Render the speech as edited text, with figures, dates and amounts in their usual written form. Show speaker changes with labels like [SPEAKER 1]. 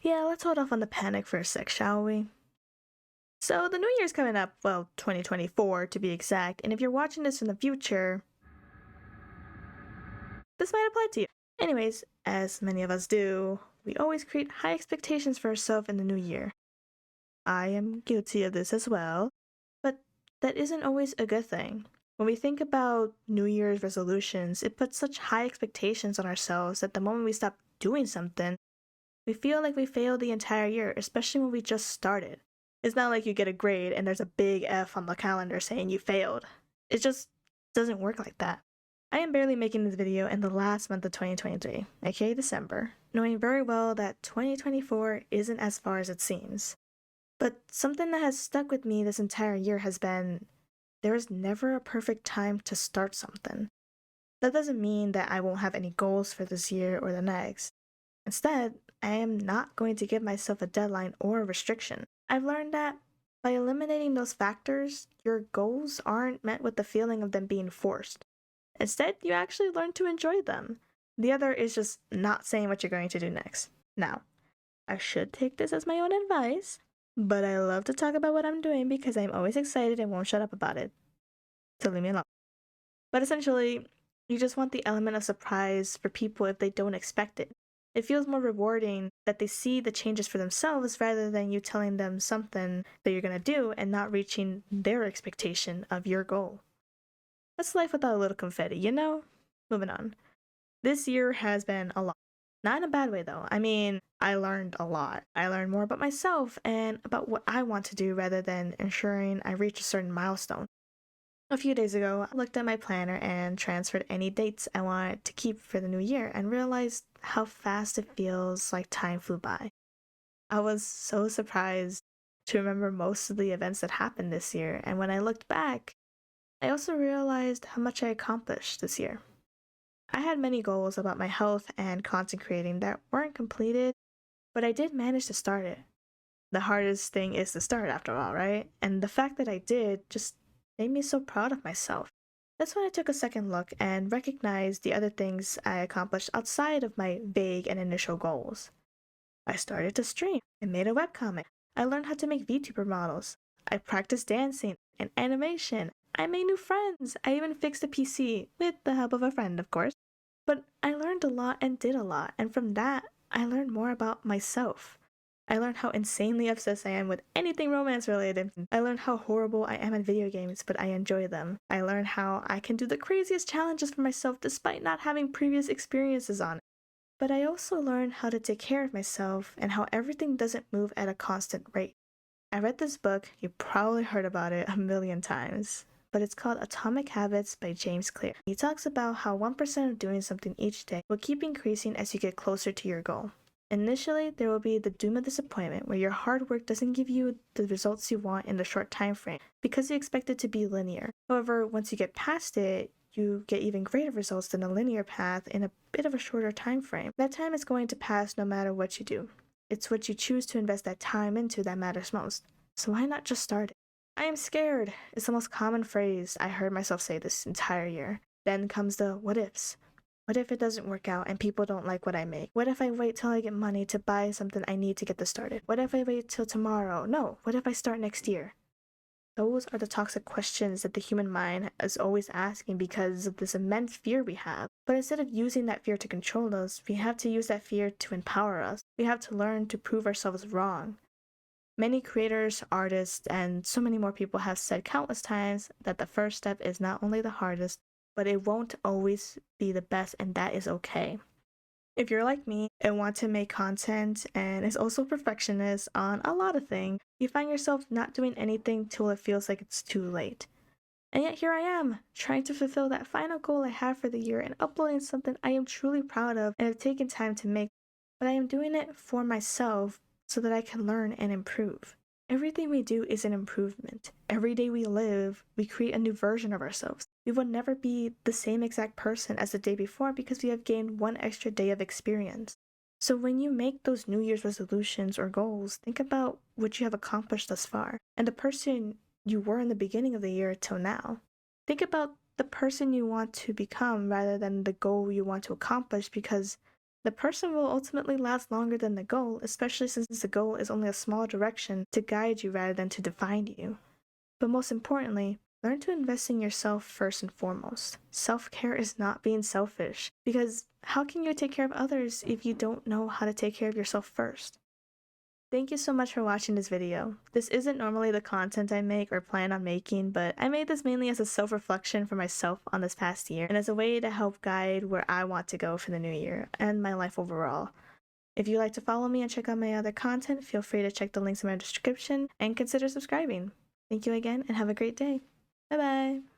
[SPEAKER 1] Yeah, let's hold off on the panic for a sec, shall we? So, the new year's coming up, well, 2024 to be exact, and if you're watching this in the future, this might apply to you. Anyways, as many of us do, we always create high expectations for ourselves in the new year. I am guilty of this as well, but that isn't always a good thing. When we think about New Year's resolutions, it puts such high expectations on ourselves that the moment we stop doing something, we feel like we failed the entire year, especially when we just started. It's not like you get a grade and there's a big F on the calendar saying you failed. It just doesn't work like that. I am barely making this video in the last month of 2023, aka December, knowing very well that 2024 isn't as far as it seems. But something that has stuck with me this entire year has been there is never a perfect time to start something. That doesn't mean that I won't have any goals for this year or the next. Instead, I am not going to give myself a deadline or a restriction. I've learned that by eliminating those factors, your goals aren't met with the feeling of them being forced. Instead, you actually learn to enjoy them. The other is just not saying what you're going to do next. Now, I should take this as my own advice, but I love to talk about what I'm doing because I'm always excited and won't shut up about it. So leave me alone. But essentially, you just want the element of surprise for people if they don't expect it. It feels more rewarding that they see the changes for themselves rather than you telling them something that you're going to do and not reaching their expectation of your goal. That's life without a little confetti, you know? Moving on. This year has been a lot. Not in a bad way, though. I mean, I learned a lot. I learned more about myself and about what I want to do rather than ensuring I reach a certain milestone. A few days ago, I looked at my planner and transferred any dates I wanted to keep for the new year and realized how fast it feels like time flew by. I was so surprised to remember most of the events that happened this year, and when I looked back, I also realized how much I accomplished this year. I had many goals about my health and content creating that weren't completed, but I did manage to start it. The hardest thing is to start after all, right? And the fact that I did just made me so proud of myself. That's when I took a second look and recognized the other things I accomplished outside of my vague and initial goals. I started to stream. I made a webcomic. I learned how to make VTuber models. I practiced dancing and animation. I made new friends. I even fixed a PC, with the help of a friend, of course. But I learned a lot and did a lot, and from that, I learned more about myself. I learned how insanely obsessed I am with anything romance related. I learned how horrible I am at video games, but I enjoy them. I learned how I can do the craziest challenges for myself despite not having previous experiences on it. But I also learned how to take care of myself and how everything doesn't move at a constant rate. I read this book, you probably heard about it a million times, but it's called Atomic Habits by James Clear. He talks about how 1% of doing something each day will keep increasing as you get closer to your goal. Initially, there will be the doom of disappointment where your hard work doesn't give you the results you want in the short time frame because you expect it to be linear. However, once you get past it, you get even greater results than a linear path in a bit of a shorter time frame. That time is going to pass no matter what you do. It's what you choose to invest that time into that matters most. So why not just start it? I am scared. It's the most common phrase I heard myself say this entire year. Then comes the what ifs. What if it doesn't work out and people don't like what I make? What if I wait till I get money to buy something I need to get this started? What if I wait till tomorrow? No, what if I start next year? Those are the toxic questions that the human mind is always asking because of this immense fear we have. But instead of using that fear to control us, we have to use that fear to empower us. We have to learn to prove ourselves wrong. Many creators, artists, and so many more people have said countless times that the first step is not only the hardest, but it won't always be the best, and that is okay. If you're like me and want to make content and is also perfectionist on a lot of things, you find yourself not doing anything till it feels like it's too late. And yet here I am, trying to fulfill that final goal I have for the year and uploading something I am truly proud of and have taken time to make, but I am doing it for myself so that I can learn and improve. Everything we do is an improvement. Every day we live, we create a new version of ourselves. We will never be the same exact person as the day before because we have gained one extra day of experience. So when you make those New Year's resolutions or goals, think about what you have accomplished thus far and the person you were in the beginning of the year till now. Think about the person you want to become rather than the goal you want to accomplish because The person will ultimately last longer than the goal, especially since the goal is only a small direction to guide you rather than to define you. But most importantly, learn to invest in yourself first and foremost. Self-care is not being selfish, because how can you take care of others if you don't know how to take care of yourself first? Thank you so much for watching this video. This isn't normally the content I make or plan on making, but I made this mainly as a self-reflection for myself on this past year and as a way to help guide where I want to go for the new year and my life overall. If you'd like to follow me and check out my other content, feel free to check the links in my description and consider subscribing. Thank you again and have a great day. Bye bye.